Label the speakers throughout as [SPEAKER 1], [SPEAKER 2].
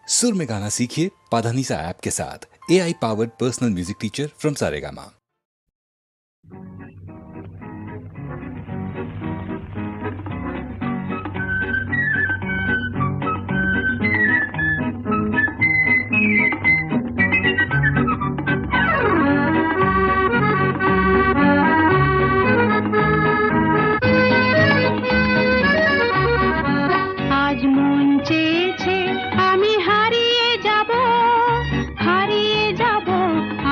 [SPEAKER 1] सुर में गाना सीखिए पाधानीसा ऐप के साथ। AI powered personal music teacher from Saregama.
[SPEAKER 2] আজ মন চেয়েছে আমি হারিয়ে যাব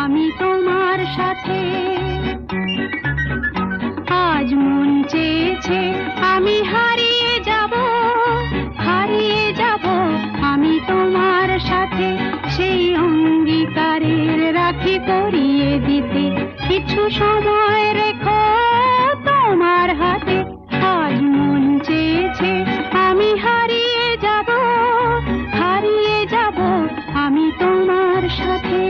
[SPEAKER 2] আমি তোমার সাথে। আজ মন চেয়েছে আমি হারিয়ে যাব আমি তোমার সাথে। সেই অঙ্গীকারের রাখি পরিয়ে দিতে কিছু সময় রেখো তোমার হাতে। আজ মন চেয়েছে আমি হারিয়ে যাব আমি তোমার সাথে।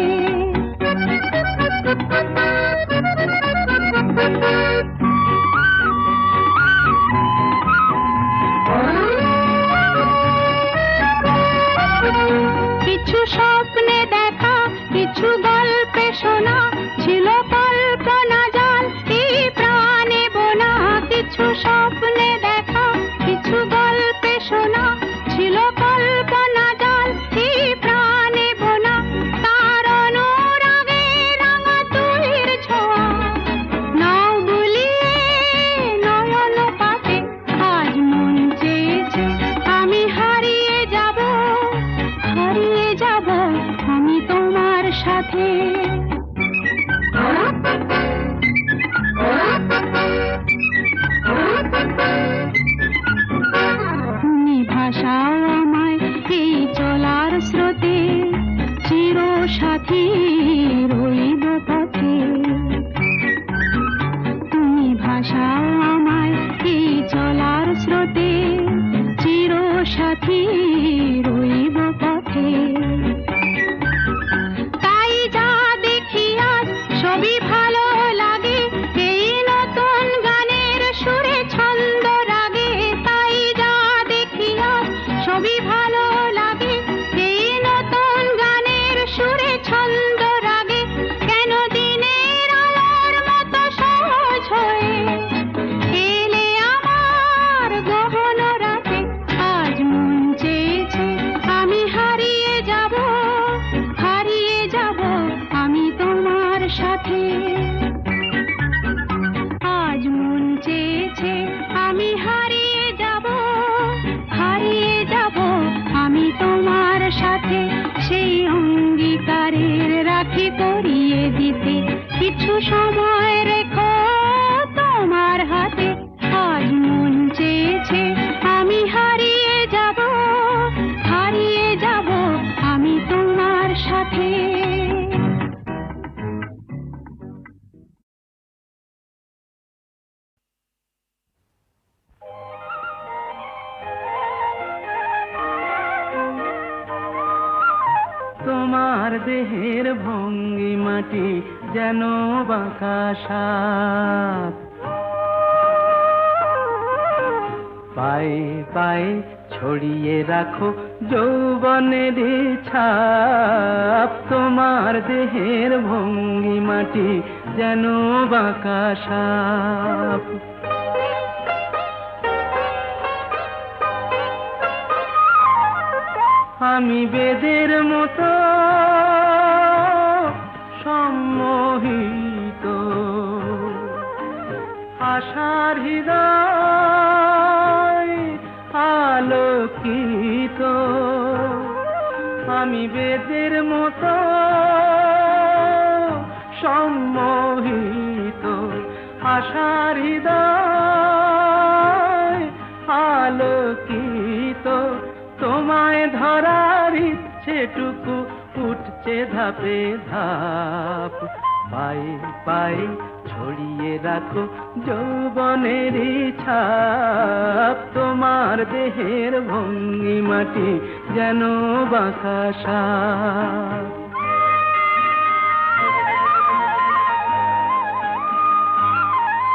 [SPEAKER 2] কিছু স্বপ্নে দেখা, কিছু গল্পে শোনা, ছিল কল্পনা জাল এই প্রাণে বোনা। কিছু স্বপ্নে দেখা, কিছু গল্পে শোনা, ছিল কল্পনা জাল এই প্রাণে বোনা। তার অনুরাগে রাঙা তুলির ছোঁয়া নাও বুলিয়ে নয়ন পাতে। আজ মন চেয়েছে আমি হারিয়ে যাব আমি তোমার সাথে। তুমি ভাষাও আমায় এই চলার স্রোতে, চির সাথী রইব পথে। তুমি ভাষাও আমায় এই চলার স্রোতে, চির সাথী রইব পথে। তাই যা দেখি আজ সবই ভালো লাগে, এই নতুন গানের সুরে ছন্দ রাগে। তাই যা দেখি আজ সবই ভালো লাগে, এই নতুন গানের সুরে ছন্দ রাগে। কেন দিনের আলোর মতো সহজ হয়ে এলে আমার গহন রাতে। আজ মন চেয়েছে আমি হারিয়ে যাব আমি তোমার সাথে। আজ মন চেয়েছে আমি হারিয়ে যাব আমি তোমার সাথে। সেই অঙ্গীকারের রাখি পরিয়ে দিতে কিছু সময় রেখো তোমার হাতে। আজ মন চেয়েছে আমি হারিয়ে যাব আমি তোমার সাথে।
[SPEAKER 3] তোমার দেহের ভঙ্গিমাটি যেন বাঁকা সাপ, পায়ে পায়ে ছড়িয়ে রাখো যৌবনের ছাপ। তোমার দেহের ভঙ্গিমাটি যেন বাঁকা সাপ। আমি বেদের মতো সম্মোহিত, আশার হৃদয় আলোকিত। আমি বেদের মতো সম্মোহিত, আশার হৃদয় আলোকিত। তোমায় ধরার ইচ্ছেটুকু উঠছে ধাপে ধাপ। পায়ে পায়ে ছড়িয়ে রাখো যৌবনের ছাপ। তোমার দেহের ভঙ্গিমাটি যেন বাঁকা সাপ।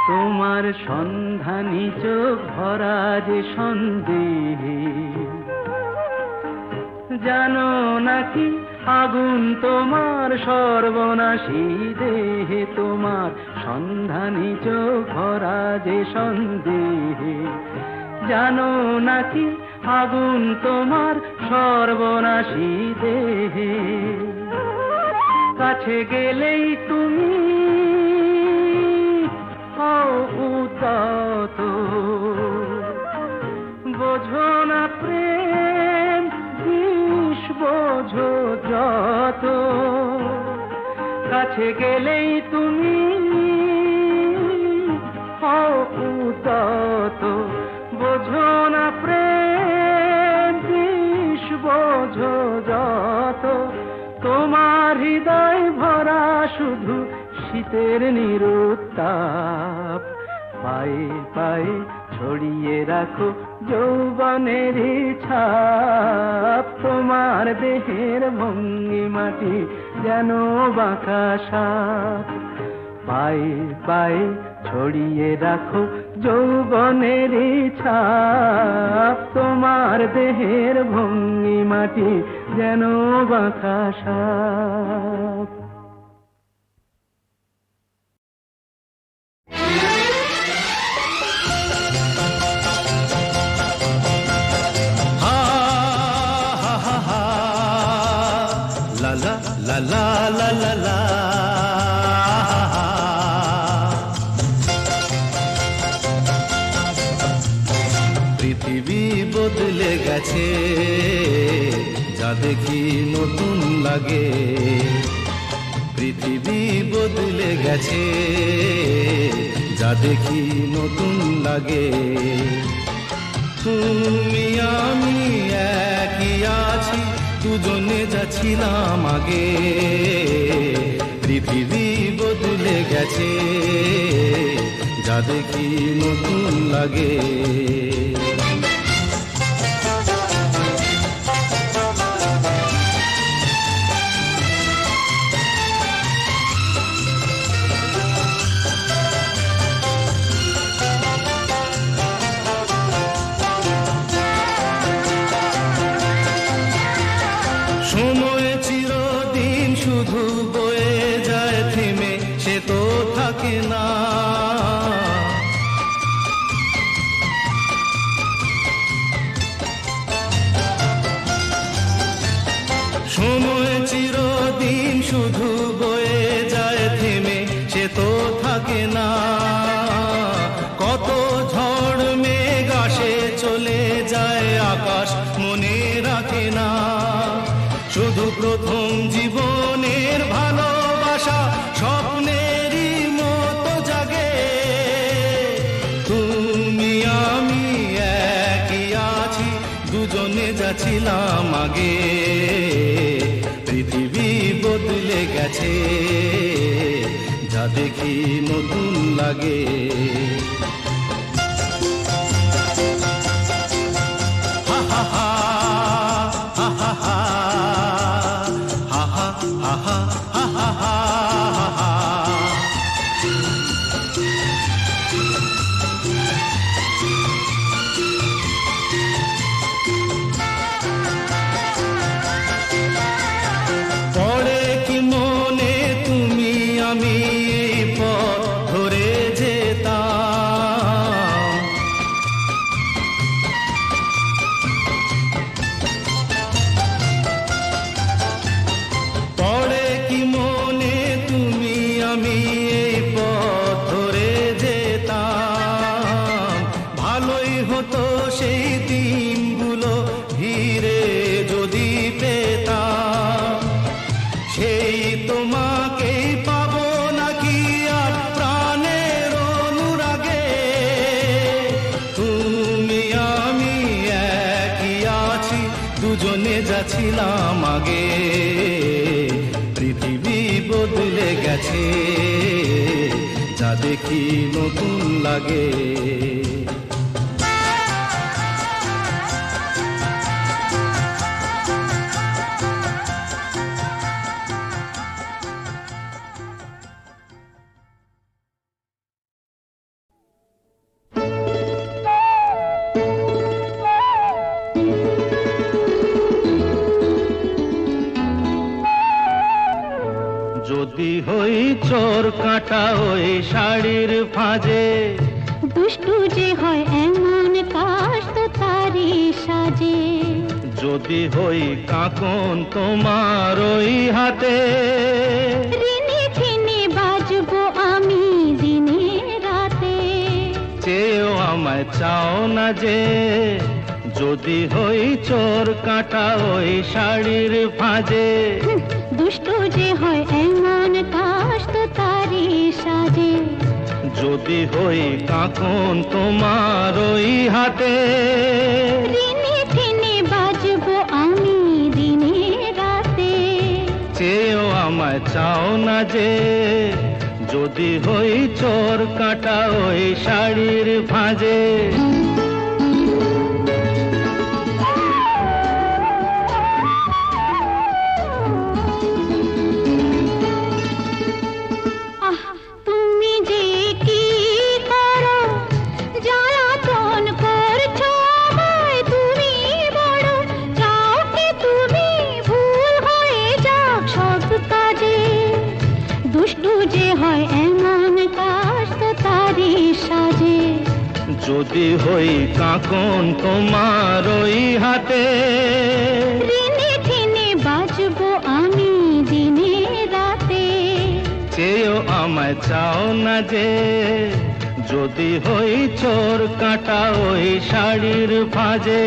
[SPEAKER 3] তোমার সন্ধানী চোখ ভরা যে সন্দেহে জানো নাকি আগুন তোমার সর্বনাশী, দেহে তোমার সন্ধানী চোখ ভরা যে সন্দেহে। জানো নাকি আগুন তোমার সর্বনাশী দেহে। কাছে গেলেই তুমি হও উদাত, বোঝো না প্রেম বিষ বোঝো যত। কাছে গেলেই তুমি হও উদাত, বোঝো না প্রেম বিষ বোঝো যত। তোমার হৃদয় ভরা শুধু শীতের নিরুত্তাপ, পায়ে পায়ে ছড়িয়ে রাখো যৌবনের ছাপ। তোমার দেহের ভঙ্গিমাটি যেন বাঁকা সাপ, পায়ে পায়ে ছড়িয়ে রাখো যৌবনের ছাপ। তোমার দেহের ভঙ্গিমাটি যেন বাঁকা সাপ।
[SPEAKER 4] La la la la la. পৃথিবী বদলে গেছে, যা দেখি নতুন লাগে। পৃথিবী বদলে গেছে, যা দেখি নতুন লাগে। তুমি আমি একই আছি, দুজনে যাচ্ছিলাম আগে। পৃথিবী বদলে গেছে, যা দেখি নতুন লাগে। সময় চিরদিন শুধু বয়ে যায় থেমে, সে তো থাকে না। সময় চিরদিন শুধু বয়ে যায় থেমে, সে তো থাকে না। কত ঝড় মেঘ আসে চলে যায়, আকাশ মনে রাখে না। শুধু প্রথম জীবনের ভালোবাসা স্বপ্নেরই মতো জাগে। তুমি আমি একই আছি, দুজনে যাচ্ছিলাম আগে। পৃথিবী বদলে গেছে, যা দেখি নতুন লাগে। হা হা হা হা হা হা ha ha ha ha ha ha ha. পড়ে কি মনে তুমি আমি এই পথ ধরে যেতাম। পড়ে কি মনে তুমি আমি এই পথ ধরে যেতাম। ভালোই হতো সেই দিনগুলো ধীরে যদি পেতাম। সেই তোমাকেই পাবো নাকি আর প্রাণের অনুরাগে। তুমি আমি একই আছি, দুজনে যাচ্ছিলাম আগে। পৃথিবী বদলে গেছে, যা দেখি নতুন লাগে।
[SPEAKER 3] কাঁটা ওই শাড়ির ফাঁজে।
[SPEAKER 2] দুষ্টু যে হয় এমন কাশ তো তারি সাজে।
[SPEAKER 3] যদি হই কাঁকন তোমার ওই হাতে,
[SPEAKER 2] ঋণে ঠেনে বাজবো আমি দিনে রাতে।
[SPEAKER 3] চেয়েও আমায় চাও না যে, যদি হই চোর কাঁটা ওই শাড়ির ফাঁজে।
[SPEAKER 2] দুষ্টু যে হয় এমন কাশ তো তারি সাজে।
[SPEAKER 3] যদি হই কাঁকন তোমার ওই হাতে,
[SPEAKER 2] ঋণে ঠেনে বাজবো আমি দিনে রাতে।
[SPEAKER 3] চেয়েও আমায় চাও না যে, যদি হই চোর কাঁটা ওই শাড়ির ফাঁজে।
[SPEAKER 2] আহ, তুমি যে কি করো, জ্বালাতন করছো আমায় তুমি বড়। চাও কি তুমি ভুল হয়ে যাক সব কাজে। দুষ্টু যে হয় এমন কাশ তো তারি সাজে।
[SPEAKER 3] যদি হই কাঁকন তোমার ওই হাতে,
[SPEAKER 2] ঋণে ঠেনে বাজবো আমি দিনে রাতে।
[SPEAKER 3] চেয়েও আমায় চাও না যে, যদি হই চোর কাঁটা ওই শাড়ির ফাঁজে।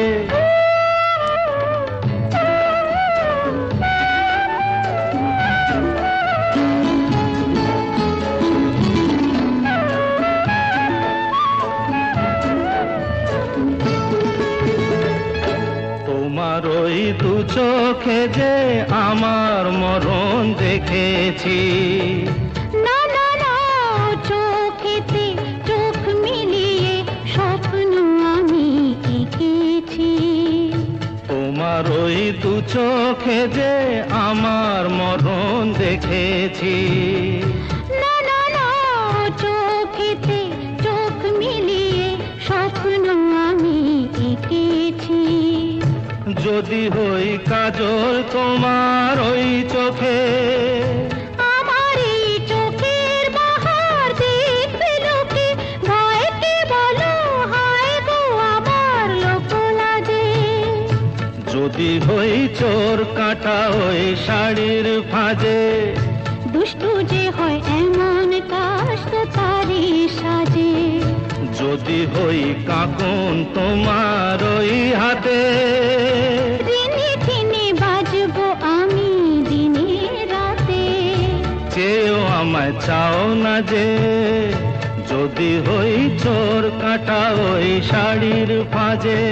[SPEAKER 3] তোমার ওই দু চোখে যে আমার মরণ দেখেছি।
[SPEAKER 2] না না না, চোখেতে চোখ মিলিয়ে স্বপ্ন আমি এঁকেছি।
[SPEAKER 3] তোমার ওই দু চোখে যে আমার মরণ দেখেছি।
[SPEAKER 2] না না না, চোখেতে চোখ মিলিয়ে স্বপ্ন আমি এঁকেছি।
[SPEAKER 3] যদি হই কাজল তোমার ওই চোখে,
[SPEAKER 2] আমার এই চোখের বাহার দেখবে লোকে। ভয়কে বলো হায় গো আমার লোক লাগে।
[SPEAKER 3] যদি হই চোর কাঁটা ওই শাড়ির ফাঁজে।
[SPEAKER 2] দুষ্টু যে হয় এমন কাশ তো তারি সাজে।
[SPEAKER 3] যদি হই কাঁকন তোমার ওই হাতে,
[SPEAKER 2] ঋণে ঠেনে বাজবো আমি দিনে রাতে।
[SPEAKER 3] চেয়েও আমায় চাও না যে, যদি হই চোর কাঁটা ওই শাড়ির ফাঁজে।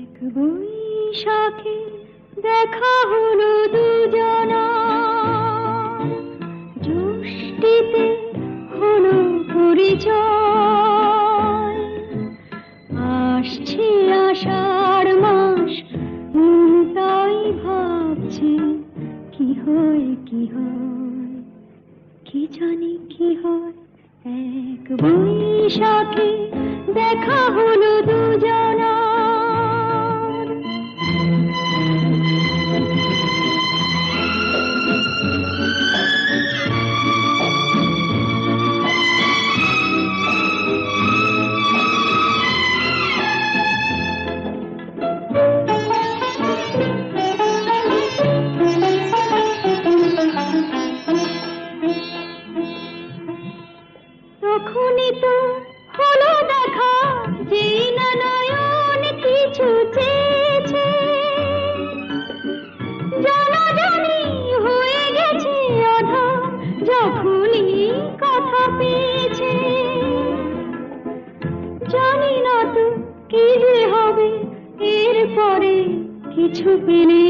[SPEAKER 2] এক বৈশাখে দেখা হলো দুজনা, জ্যৈষ্ঠীতে হলো পরিচয়। আসছে আষাঢ় মাস, তাই ভাবছি কি হয় কি হয়, কি জানি কি হয়। এক বৈশাখে দেখা হলো দুজনা। তখনই তো হলো দেখা, যেই না নয়ন কিছু চেয়েছে। জানাজানি হয়ে গেছে আধা, যখনই কথা পেয়েছে। জানি না তো কি যে হবে এরপরে, কিছু পেলে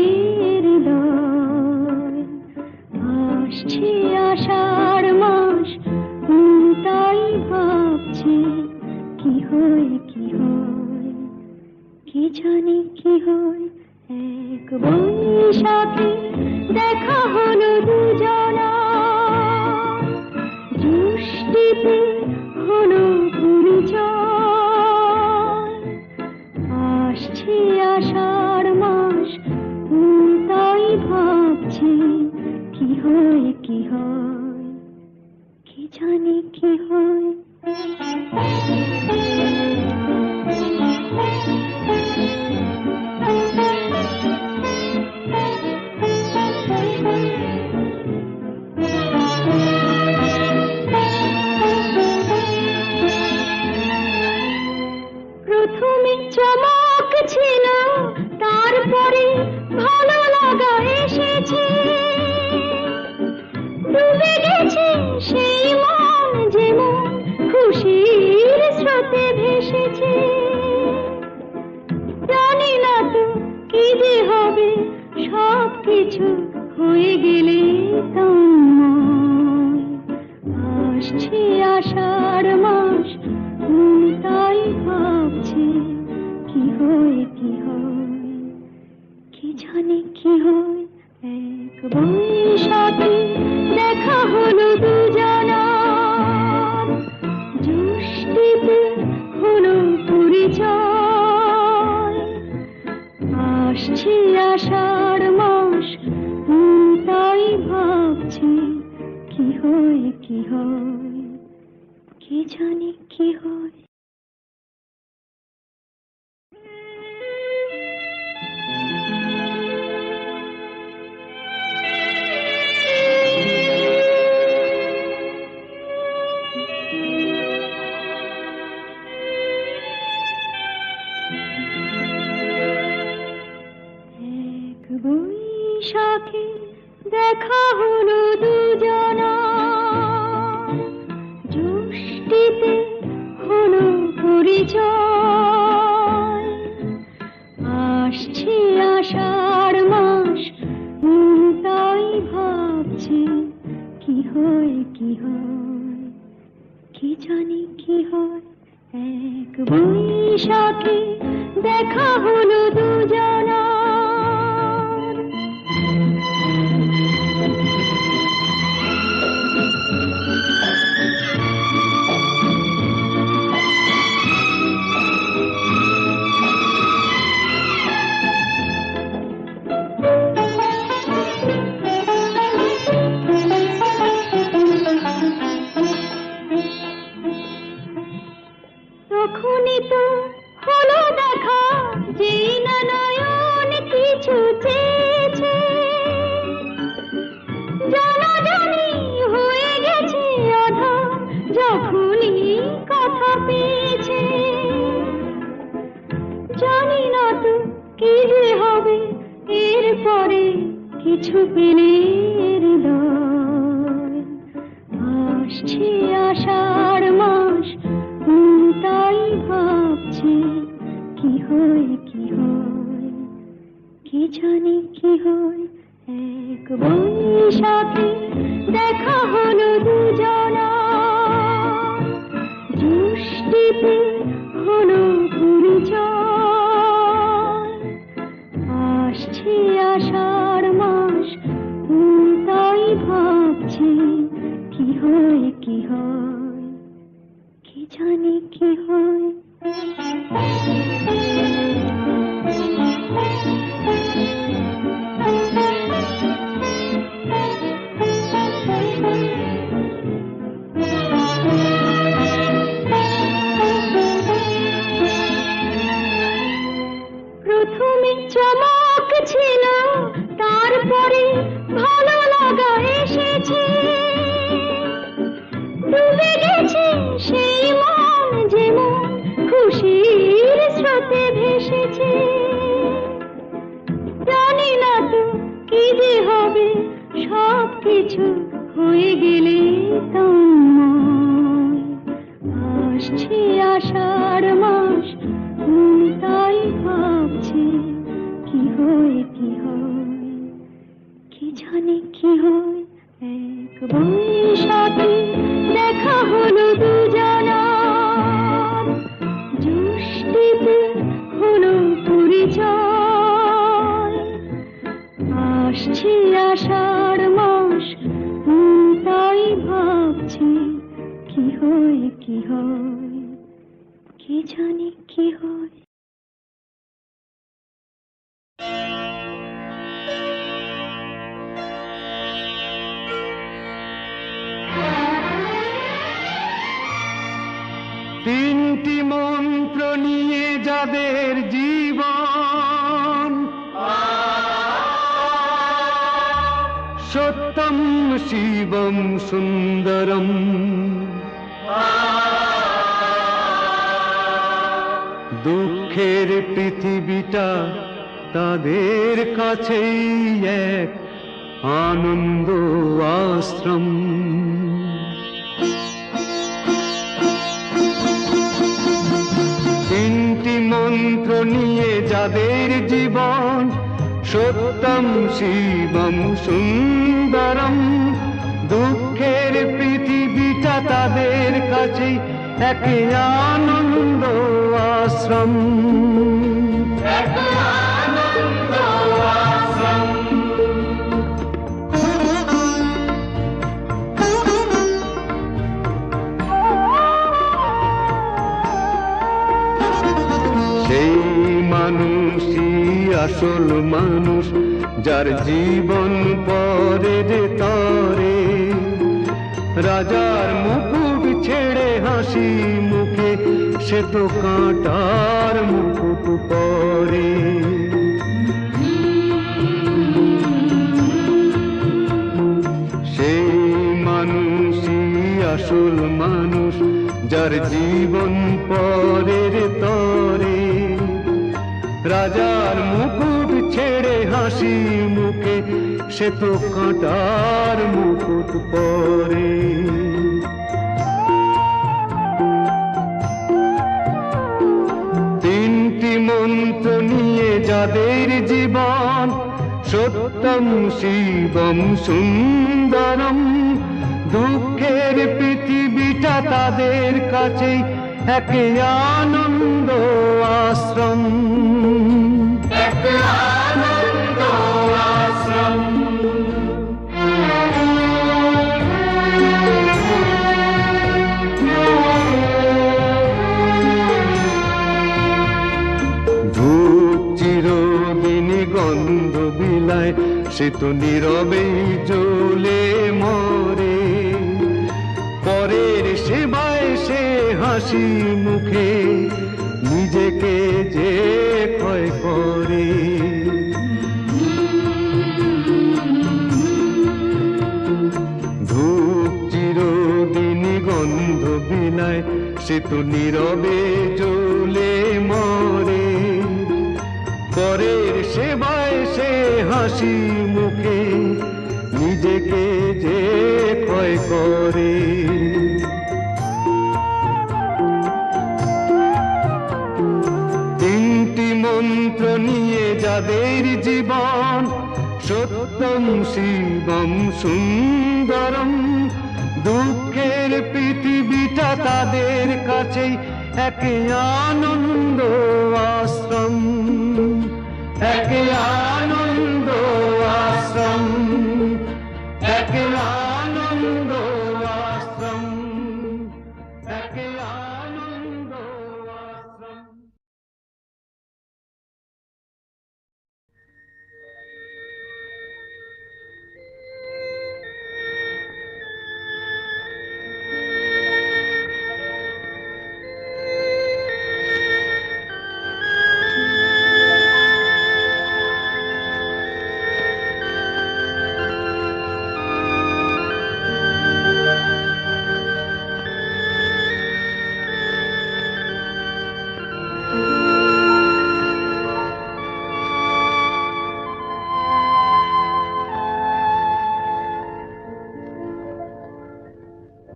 [SPEAKER 2] হৃদয়। আসছে আষাঢ় মাস, তাই ভাবছি কি হয় কি হয়, কি জানি কি হয়। এক বৈশাখে দেখা হলো দুজনা, জ্যৈষ্ঠীতে হলো পরিচয়। আসছে আষাঢ় মাস, তাই ভাবছি কি হয় কি হয়, কি জানি কি হয়। প্রথমে চমক ছিল, তারপরে ভালো লাগা এসেছে। ডুবে গেছে সেই মন, যেমন খুশির স্রোতে ভেসেছে। জানি না তো কি যে হবে, সব কিছু হয়ে গেলে তন্ময়। আসছে আষাঢ় মাস, তাই ভাবছি কি হয় কি হয়, কি জানি কি হয়। এক বৈশাখে দেখা হলো দুজনার, জ্যৈষ্ঠীতে হলো পরিচয়। আসছে আষাঢ় মাস, তাই ভাবছি কি হয় কি হয়, কি জানি কি হয়। এক বৈশাখে দেখা হলো দুজনা, জ্যৈষ্ঠীতে হলো পরিচয়। আসছে আষাঢ় মাস, তাই ভাবছি কি হয় কি হয়, কি জানি কি হয়। এক বৈশাখে দেখা হলো দুজনা। তখনই তো হলো দেখা, যেই না নয়ন কিছু চেয়েছে। জানাজানি হয়ে গেছে আধা, যখনই কথা পেয়েছে। জানি না তো কি যে হবে, এরপরে কিছু পেলে হৃদয়। আসছে আষাঢ় মাস, তাই ভাবছি কি হয় কি হয়, কি জানি কি হয়। এক বৈশাখে দেখা হলো দুজনা, জ্যৈষ্ঠীতে হলো পরিচয়। আসছে আষাঢ় মাস, তাই ভাবছি কি হয় কি হয়, কি জানি কি হয়। প্রথমে চমক ছিল, তারপরে ভালো লাগা এসেছে। ডুবে গেছে সেই মন, যেমন খুশির স্রোতে ভেসেছে। জানি না তো কি যে হবে, সব কিছু হয়ে গেলে তন্ময়। আসছে আষাঢ় মাস, তাই ভাবছি কি হয় কি হয়, কি জানি কি হয়। এক বৈশাখে দেখা হলো দুজনা, জ্যৈষ্ঠীতে হলো পরিচয়। আসছে আষাঢ় মাস, তাই ভাবছি কি হয় কি হয়, কে জানে কি হয়।
[SPEAKER 3] তিনটি মন্ত্র নিয়ে যাদের জীবন, সত্যম শিবম সুন্দরম, দুঃখের পৃথিবীটা তাদের কাছেই এক আনন্দ আশ্রম। তিনটি মন্ত্র নিয়ে যাদের জীবন, সত্যম শিবম সুন্দরম, দুঃখের পৃথিবীটা তাদের কাছে এক আনন্দ আশ্রম। সেই মানুষই আসল মানুষ, যার জীবন পরের তরে, রাজার মুকুট ছেড়ে হাসি মুখে সে তো কাঁটার মুকুট পরে। সেই মানুষই আসল মানুষ, যার জীবন পরের তরে, রাজার মুকুট ছেড়ে হাসি মুখে সে তো কাঁটার মুকুট পরে। তিনটি মন্ত্র নিয়ে যাদের জীবন, সত্যম শিবম সুন্দরম, দুঃখের পৃথিবীটা তাদের কাছে এক আনন্দ আশ্রম। এক আনন্দ আশ্রম। ধূপ চিরদিনই গন্ধ বিলায়, সে তো নীরবেই জ্বলে মরে, পরের সেবায় সে হাসি মুখে নিজেকে যে ক্ষয় করে। ধূপ চিরদিনই গন্ধ বিলায়, সে তো নীরবে জ্বলে মরে, পরের সেবায় সে হাসি মুখে নিজেকে যে ক্ষয় করে। তিনটি মন্ত্র নিয়ে যাদের জীবন, সত্যম শিবম সুন্দরম, দুঃখের পৃথিবীটা তাদের কাছেই এক আনন্দ আশ্রম। এক আনন্দ আশ্রম। এক আনন্দ আশ্রম। এক আনন্দ আশ্রম।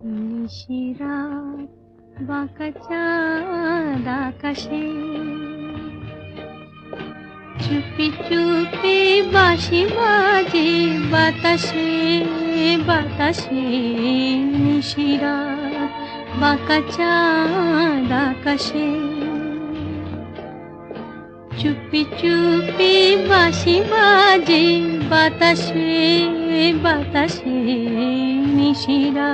[SPEAKER 2] নিশিরাত বাঁকা চাঁদ আকাশে, চুপি চুপি বাঁশি বাজে বাতাসে বাতাসে। নিশিরাত বাঁকা চাঁদ আকাশে, চুপি চুপি বাঁশি বাজে বাতাসে বাতাসে নিশিরা।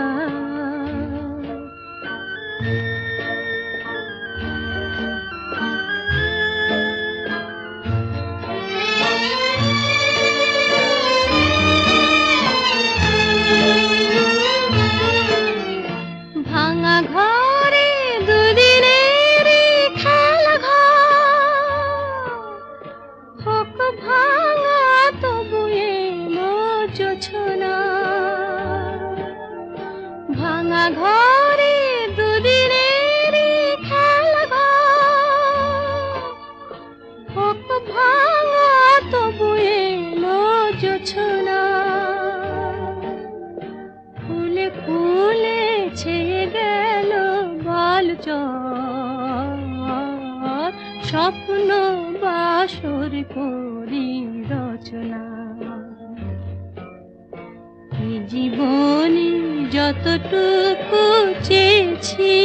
[SPEAKER 2] ভাঙা ঘরে দুদিনের খেলা ঘর, হোক ভাঙা তবু এলো জোছনা। ভাঙা ঘরে দুদিনের খেলা ঘর, হোক ভাঙা তবু এলো জোছনা। ফুলে ফুলে ছেয়ে গেল বালুচর, স্বপ্ন বাসর করি রচনা। এই জীবনে যতটুকু চেয়েছি,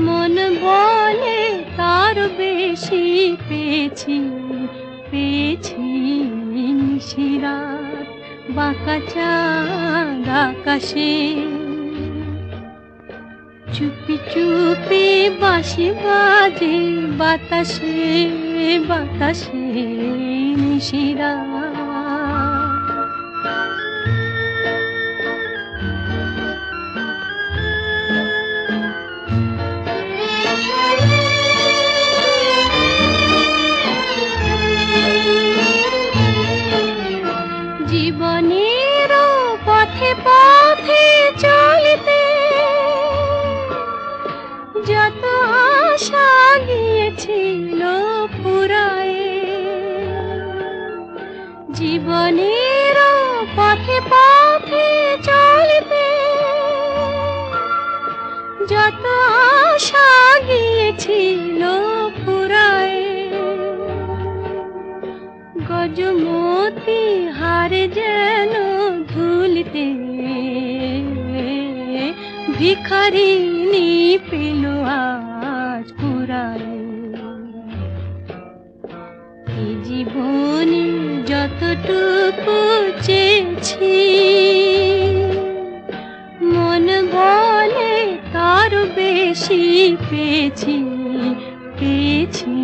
[SPEAKER 2] মন বলে তার বেশি পেয়েছি পেয়েছি। নিশিরাত বাঁকা চাঁদ আকাশে, চুপি চুপি বাঁশি বাজে বাতাসে বাতাসে নিশিরাত। জীবনের পথে পথে চলিতে যত আশা গিয়েছিল ফুরায়ে। জীবনের পথে পথে চলিতে যত আশা গিয়েছিল ফুরায়ে। গজমতি হারে যেন ধুলিতে ভিখারিনী পেল আজ কুড়ায়ে। এই জীবনে যতটুকু চেয়েছি, মন বলে তার বেশি পেয়েছি পেয়েছি।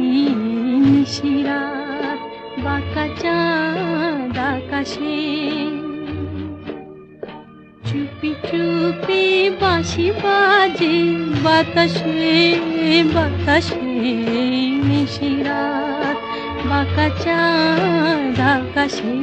[SPEAKER 2] নিশিরাত বাঁকা চাঁদ আকাশে, চুপি চুপি বাঁশি বাজে বাতাসে বাতাসে নিশিরাত বাঁকা চাঁদ আকাশে।